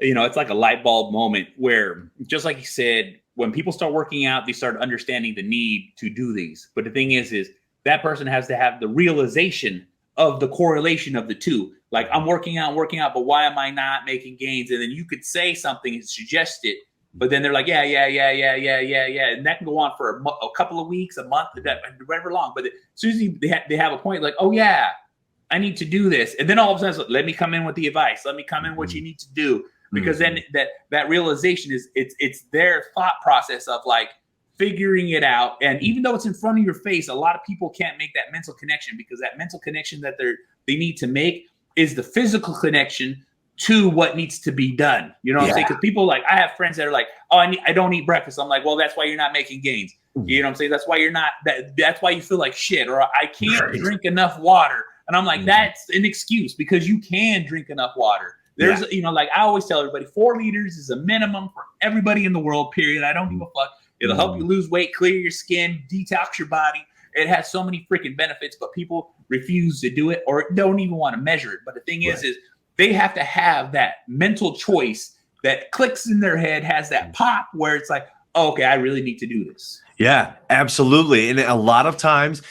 You know, it's like a light bulb moment where, just like you said, when people start working out, they start understanding the need to do these. But the thing is that person has to have the realization of the correlation of the two. Like, I'm working out, but why am I not making gains? And then you could say something and suggest it. But then they're like, yeah. And that can go on for a couple of weeks, a month, whatever long. But as soon as they have a point, like, oh, yeah, I need to do this. And then all of a sudden, let me come in with the advice. Let me come in what you need to do. Because then that realization is it's their thought process of like figuring it out. And even though it's in front of your face, a lot of people can't make that mental connection, because that mental connection that they need to make is the physical connection to what needs to be done. You know what I'm saying? Because people, like, I have friends that are like, oh, I don't eat breakfast. I'm like, well, that's why you're not making gains. You know what I'm saying? That's why you're not, that's why you feel like shit, or I can't drink enough water. And I'm like, that's an excuse, because you can drink enough water. There's, you know, like I always tell everybody, 4 liters is a minimum for everybody in the world, period. I don't give a fuck. It'll help you lose weight, clear your skin, detox your body. It has so many freaking benefits, but people refuse to do it or don't even want to measure it. But the thing is they have to have that mental choice that clicks in their head, has that pop where it's like, oh, okay, I really need to do this. Yeah, absolutely. And a lot of times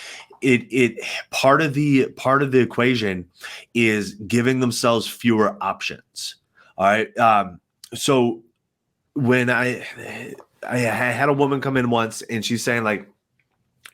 it part of the equation is giving themselves fewer options. All right. So when I had a woman come in once and she's saying like,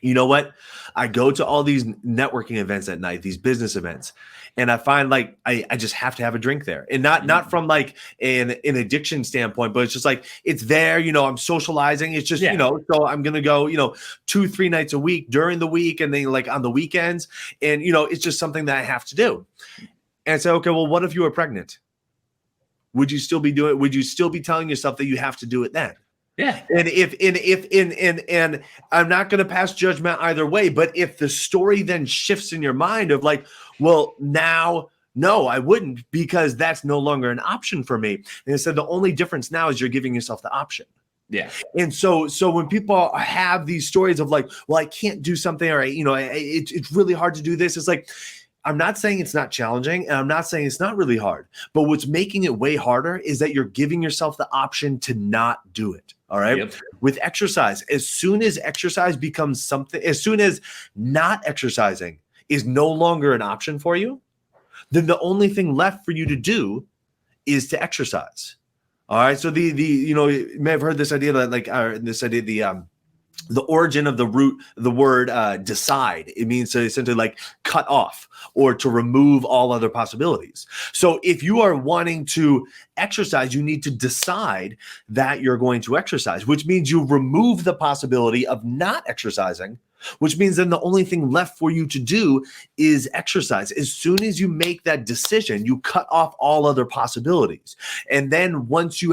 you know what? I go to all these networking events at night, these business events, and I find like I just have to have a drink there, and not from like an addiction standpoint, but it's just like it's there. You know, I'm socializing. It's just you know, so I'm gonna go 2-3 nights a week during the week, and then like on the weekends, and you know, it's just something that I have to do. And so, okay, well, what if you were pregnant? Would you still be doing? Would you still be telling yourself that you have to do it then? Yeah. And I'm not going to pass judgment either way, but if the story then shifts in your mind of like, well, now, no, I wouldn't, because that's no longer an option for me. And instead, the only difference now is you're giving yourself the option. Yeah. And so when people have these stories of like, well, I can't do something, or it's really hard to do this. It's like, I'm not saying it's not challenging, and I'm not saying it's not really hard, but what's making it way harder is that you're giving yourself the option to not do it. All right. Yep. With exercise, as soon as exercise becomes something, as soon as not exercising is no longer an option for you, then the only thing left for you to do is to exercise. All right. So you may have heard this idea that the origin of the word decide, it means to essentially like cut off or to remove all other possibilities. So if you are wanting to exercise, you need to decide that you're going to exercise, which means you remove the possibility of not exercising, which means then the only thing left for you to do is exercise. As soon as you make that decision, you cut off all other possibilities. And then once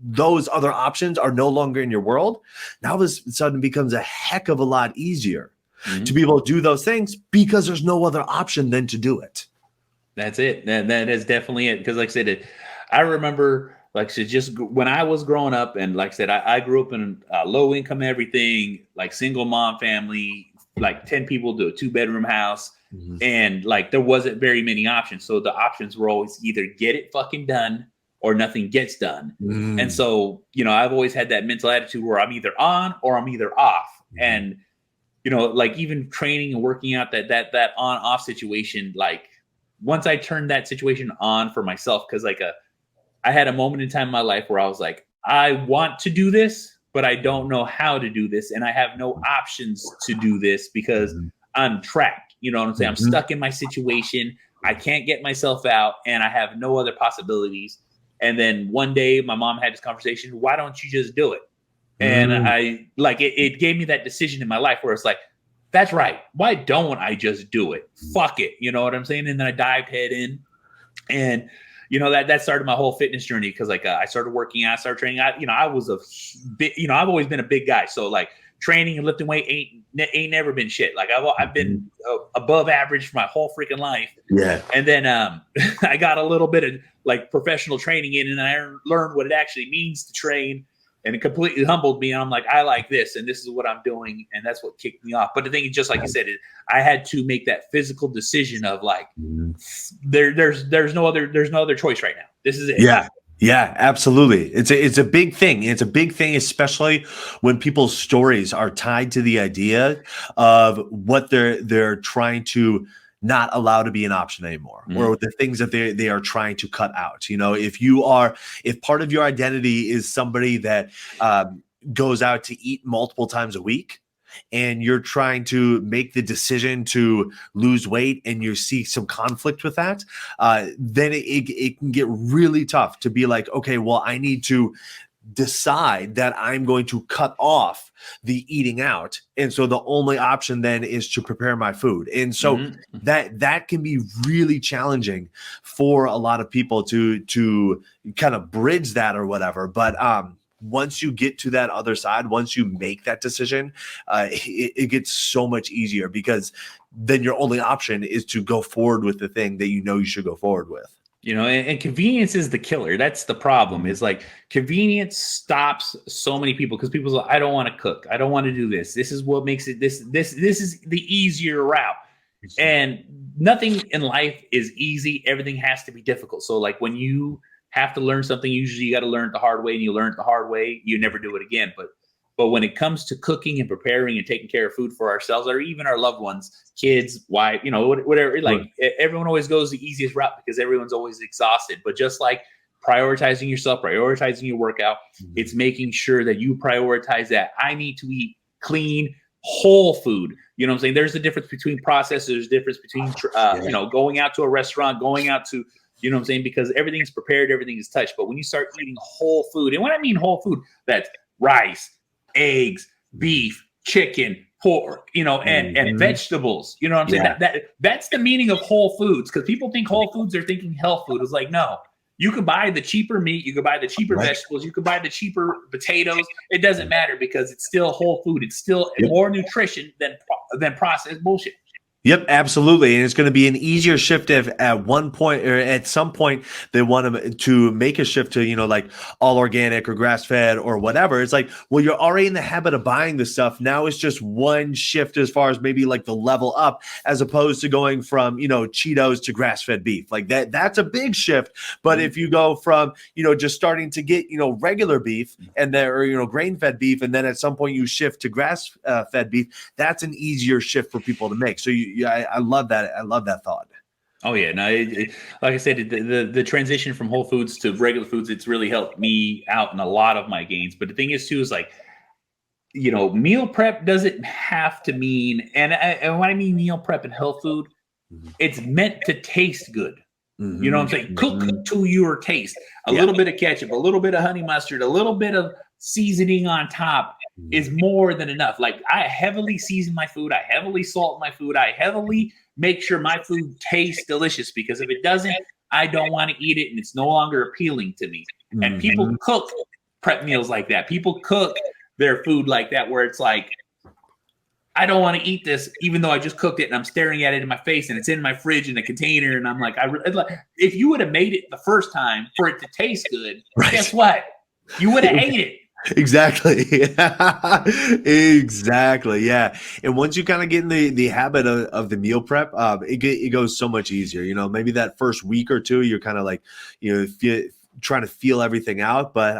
those other options are no longer in your world, now this suddenly becomes a heck of a lot easier to be able to do those things, because there's no other option than to do it. That's it. That is definitely it. Because like I said, I remember, like I said, just when I was growing up, and like I said, I grew up in low income, everything, like single mom family, like 10 people to a 2-bedroom house. And like, there wasn't very many options. So the options were always either get it fucking done or nothing gets done. And so, I've always had that mental attitude where I'm either on or I'm either off. And, like even training and working out that on off situation, like once I turned that situation on for myself, because like I had a moment in time in my life where I was like, I want to do this, but I don't know how to do this. And I have no options to do this because I'm trapped. You know what I'm saying? I'm stuck in my situation. I can't get myself out, and I have no other possibilities. And then one day my mom had this conversation, why don't you just do it? And I like it gave me that decision in my life where it's like, that's right. Why don't I just do it? Fuck it. You know what I'm saying? And then I dived head in, and that started my whole fitness journey. Cause like I started working out, started training. I was a big, I've always been a big guy. So like training and lifting weight ain't never been shit. Like I've been above average for my whole freaking life. Yeah. And then I got a little bit of like professional training in, and I learned what it actually means to train, and it completely humbled me. And I'm like, I like this, and this is what I'm doing, and that's what kicked me off. But the thing is, just like you said, I had to make that physical decision of like, there's no other choice right now. This is it. Yeah. Yeah, absolutely. It's a big thing. It's a big thing, especially when people's stories are tied to the idea of what they're trying to not allow to be an option anymore, or the things that they are trying to cut out. If part of your identity is somebody that goes out to eat multiple times a week, and you're trying to make the decision to lose weight, and you see some conflict with that, then it can get really tough to be like, okay, well, I need to decide that I'm going to cut off the eating out. And so the only option then is to prepare my food. And so that can be really challenging for a lot of people to kind of bridge that or whatever. But once you get to that other side, once you make that decision, it gets so much easier, because then your only option is to go forward with the thing that you should go forward with. And convenience is the killer. That's the problem. Is like convenience stops so many people, because people say, I don't want to cook. I don't want to do this. This is what makes it this is the easier route. And nothing in life is easy. Everything has to be difficult. So like when you have to learn something, usually you got to learn it the hard way, and you learn it the hard way, you never do it again. But when it comes to cooking and preparing and taking care of food for ourselves, or even our loved ones, kids, wife, whatever, like everyone always goes the easiest route because everyone's always exhausted. But just like prioritizing yourself, prioritizing your workout, it's making sure that you prioritize that. I need to eat clean, whole food. You know what I'm saying? There's a difference between processed. There's a difference between, going out to a restaurant, going out to, you know what I'm saying? Because everything's prepared, everything is touched. But when you start eating whole food, and when I mean whole food, that's rice, eggs, beef, chicken, pork, and vegetables. You know what I'm saying? That's the meaning of whole foods, because people think whole foods are thinking health food. It's like, no, You could buy the cheaper meat, you could buy the cheaper vegetables, you could buy the cheaper potatoes. It doesn't matter because it's still whole food. It's still more nutrition than processed bullshit. Yep, absolutely. And it's going to be an easier shift if at one point or at some point they want to make a shift to, like all organic or grass fed or whatever. It's like, well, you're already in the habit of buying this stuff. Now it's just one shift as far as maybe like the level up, as opposed to going from, Cheetos to grass fed beef. Like that's a big shift. But if you go from, just starting to get, regular beef and then, or, grain fed beef, and then at some point you shift to grass fed beef, that's an easier shift for people to make. So I love that. I love that thought. Oh yeah, no. Like I said, the transition from whole foods to regular foods, it's really helped me out in a lot of my gains. But the thing is, too, is like, meal prep doesn't have to mean, and when I mean meal prep and health food, it's meant to taste good. You know what I'm saying? Cook to your taste. A little bit of ketchup, a little bit of honey mustard, a little bit of seasoning on top is more than enough. Like, I heavily season my food. I heavily salt my food. I heavily make sure my food tastes delicious, because if it doesn't, I don't want to eat it, and it's no longer appealing to me. And people cook prep meals like that. People cook their food like that, where it's like, I don't want to eat this, even though I just cooked it and I'm staring at it in my face and it's in my fridge in a container. And I'm like, if you would have made it the first time for it to taste good, guess what? You would have ate it. Exactly. Exactly. Yeah. And once you kind of get in the habit of the meal prep, it goes so much easier. Maybe that first week or two, you're kind of like, trying to feel everything out. But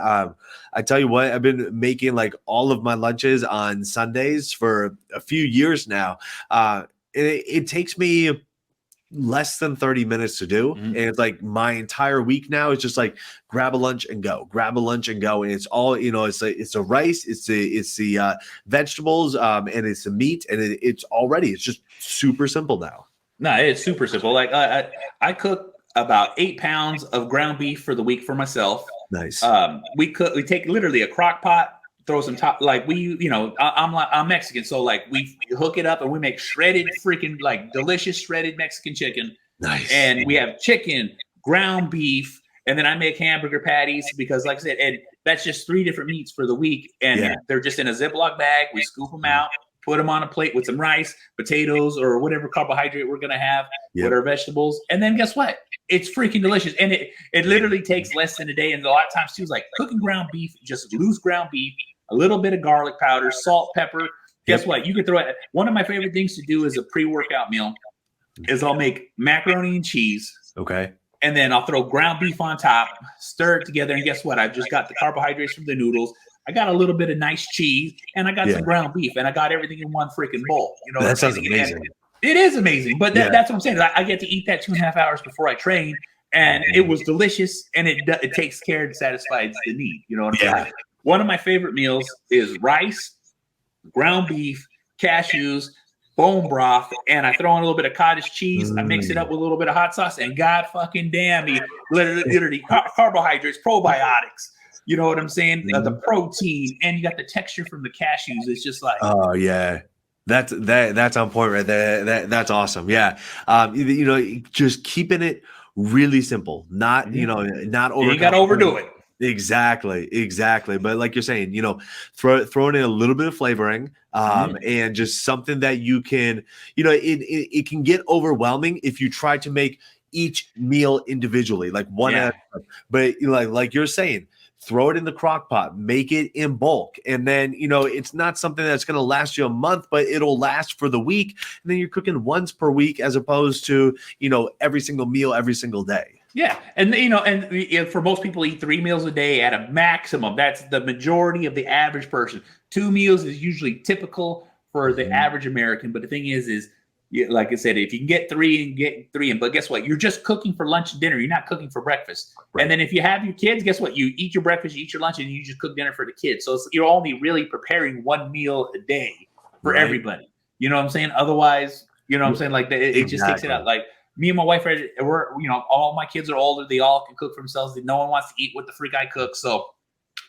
I tell you what, I've been making like all of my lunches on Sundays for a few years now. It takes me less than 30 minutes to do. And it's like my entire week now is just like grab a lunch and go. And it's all, it's the rice, it's the vegetables, and it's the meat, and it's just super simple now. No, it's super simple. Like I cook about 8 pounds of ground beef for the week for myself. Nice. We take literally a crock pot, throw some top, like I'm Mexican, so like we hook it up and we make shredded, freaking like delicious shredded Mexican chicken. Nice. And we have chicken, ground beef, and then I make hamburger patties, because like I said, and that's just 3 different meats for the week, and they're just in a Ziploc bag. We scoop them out, put them on a plate with some rice, potatoes, or whatever carbohydrate we're gonna have with our vegetables, and then guess what? It's freaking delicious, and it literally takes less than a day. And a lot of times too, is like cooking ground beef, just loose ground beef, a little bit of garlic powder, salt, pepper. Guess what? You can throw it. One of my favorite things to do as a pre-workout meal is I'll make macaroni and cheese. Okay. And then I'll throw ground beef on top, stir it together, and guess what? I've just got the carbohydrates from the noodles. I got a little bit of nice cheese, and I got some ground beef, and I got everything in one freaking bowl. That sounds amazing. It is amazing, but that's what I'm saying. I get to eat that 2.5 hours before I train, and it was delicious, and it takes care and satisfies the need. You know what I'm saying? One of my favorite meals is rice, ground beef, cashews, bone broth, and I throw in a little bit of cottage cheese. I mix it up with a little bit of hot sauce, and god fucking damn, literally carbohydrates, probiotics. You know what I'm saying? The protein, and you got the texture from the cashews. It's just like, oh yeah. That's on point right there. That's awesome. Yeah. Just keeping it really simple, not, not over. You got to overdo it. Exactly. But like you're saying, throwing in a little bit of flavoring, and just something that you can, it can get overwhelming if you try to make each meal individually, like one, but like you're saying, throw it in the crock pot, make it in bulk. And then, it's not something that's going to last you a month, but it'll last for the week. And then you're cooking once per week, as opposed to, every single meal, every single day. Yeah. And, and for most people, eat 3 meals a day at a maximum. That's the majority of the average person. 2 meals is usually typical for the average American. But the thing is, like I said, if you can get 3 and get 3 in, but guess what? You're just cooking for lunch and dinner. You're not cooking for breakfast. Right. And then if you have your kids, guess what? You eat your breakfast, you eat your lunch, and you just cook dinner for the kids. So you're only really preparing 1 meal a day for everybody. You know what I'm saying? Otherwise, you know what I'm saying? Like it just takes it out. Like me and my wife, we're all my kids are older. They all can cook for themselves. No one wants to eat what the freak I cook. So,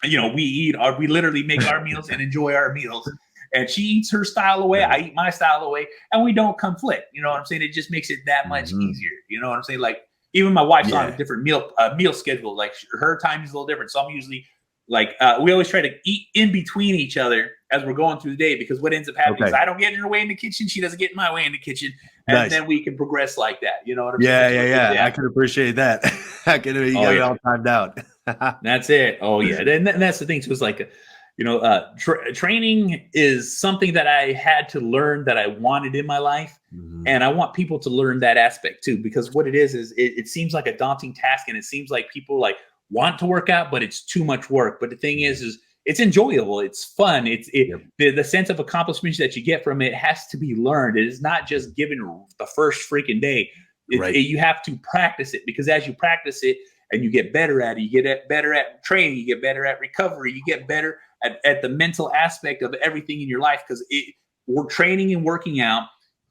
we literally make our meals and enjoy our meals. And she eats her style away. I eat my style away, and we don't conflict. You know what I'm saying? It just makes it that much easier. You know what I'm saying? Like, even my wife's on Yeah. a different meal schedule. Like her time is a little different. So I'm usually like, we always try to eat in between each other as we're going through the day, because what ends up happening is I don't get in her way in the kitchen. She doesn't get in my way in the kitchen. And Nice. then we can progress like that. You know what I'm Yeah, saying? yeah. I can appreciate that. I can, you got it all timed out. That's it. Oh yeah. And that's the thing too, is like, training is something that I had to learn that I wanted in my life. And I want people to learn that aspect too, because what it is it seems like a daunting task, and it seems like people like want to work out, but it's too much work. But the thing is it's enjoyable. It's fun. The sense of accomplishment that you get from it has to be learned. It is not just given the first freaking day. You have to practice it, because as you practice it and you get better at it, you get better at training, you get better at recovery, you get better at the mental aspect of everything in your life, because we're training and working out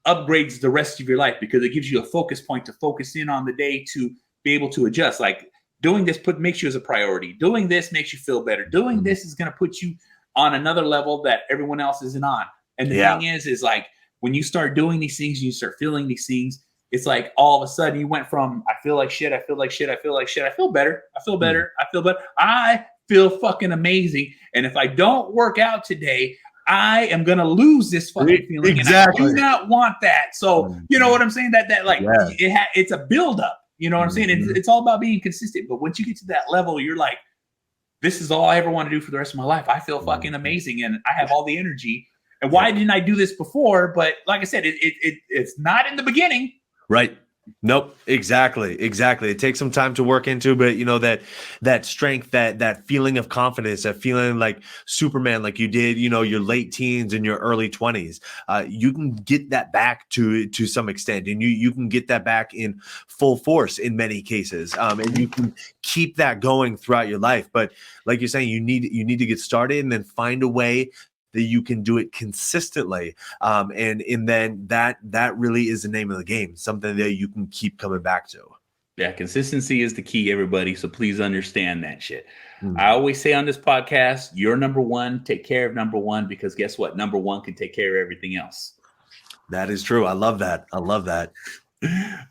upgrades the rest of your life, because it gives you a focus point to focus in on the day to be able to adjust. Like doing this makes you as a priority. Doing this makes you feel better. Doing this is going to put you on another level that everyone else isn't on. And the thing is like when you start doing these things, you start feeling these things, it's like all of a sudden you went from I feel like shit, I feel like shit, I feel like shit, I feel better, I feel better, I feel better, I feel fucking amazing. And if I don't work out today, I am gonna lose this fucking feeling. Exactly. And I do not want that. So you know what I'm saying? It's a buildup. You know what I'm saying? It's all about being consistent. But once you get to that level, you're like, this is all I ever want to do for the rest of my life. I feel fucking amazing, and I have all the energy. And why didn't I do this before? But like I said, it's not in the beginning. Right. Nope. Exactly. It takes some time to work into, but that strength, that feeling of confidence, that feeling like Superman, like you did, your late teens and your early 20s, you can get that back to some extent, and you can get that back in full force in many cases. And you can keep that going throughout your life. But like you're saying, you need to get started and then find a way that you can do it consistently. And then that really is the name of the game, something that you can keep coming back to. Yeah, consistency is the key, everybody. So please understand that shit. I always say on this podcast, you're number one, take care of number one, because guess what? Number one can take care of everything else. That is true. I love that.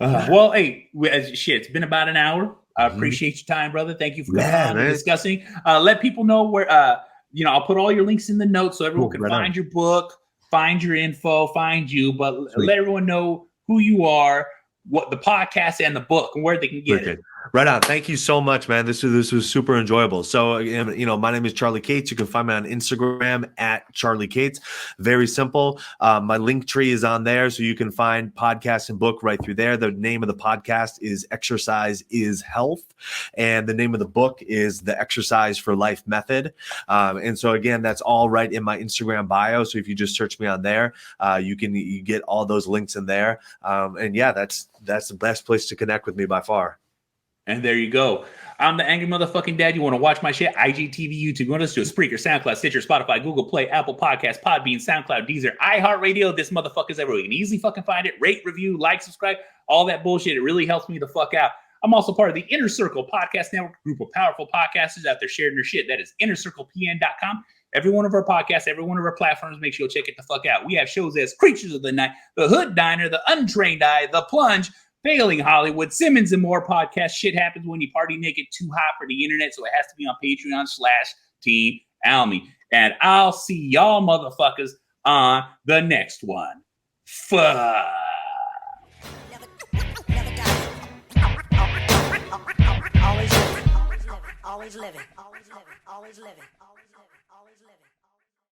Well, hey, it's been about an hour. I appreciate your time, brother. Thank you for coming on and discussing. Let people know where, I'll put all your links in the notes so everyone can find your book, find your info, find you, but let everyone know who you are, what the podcast and the book, and where they can get it. Right on. Thank you so much, man. This was super enjoyable. So, my name is Charlie Cates. You can find me on Instagram at Charlie Cates. Very simple. My link tree is on there, so you can find podcast and book right through there. The name of the podcast is Exercise is Health, and the name of the book is The Exercise for Life Method. And so again, that's all right in my Instagram bio. So if you just search me on there, you get all those links in there. And yeah, that's the best place to connect with me by far. And there you go. I'm the Angry Motherfucking Dad. You want to watch my shit? IGTV, YouTube. You want to listen to Spreaker, SoundCloud, Stitcher, Spotify, Google Play, Apple Podcasts, Podbean, SoundCloud, Deezer, iHeartRadio. This motherfucker's everywhere. You can easily fucking find it. Rate, review, like, subscribe, all that bullshit. It really helps me the fuck out. I'm also part of the Inner Circle Podcast Network, group of powerful podcasters out there sharing their shit. That is innercirclepn.com. Every one of our podcasts, every one of our platforms, make sure you check it the fuck out. We have shows as Creatures of the Night, The Hood Diner, The Untrained Eye, The Plunge, Failing Hollywood, Simmons and More podcast. Shit happens when you party naked too hot for the internet, so it has to be on Patreon/Team Almy. And I'll see y'all motherfuckers on the next one. Fuck. Always living.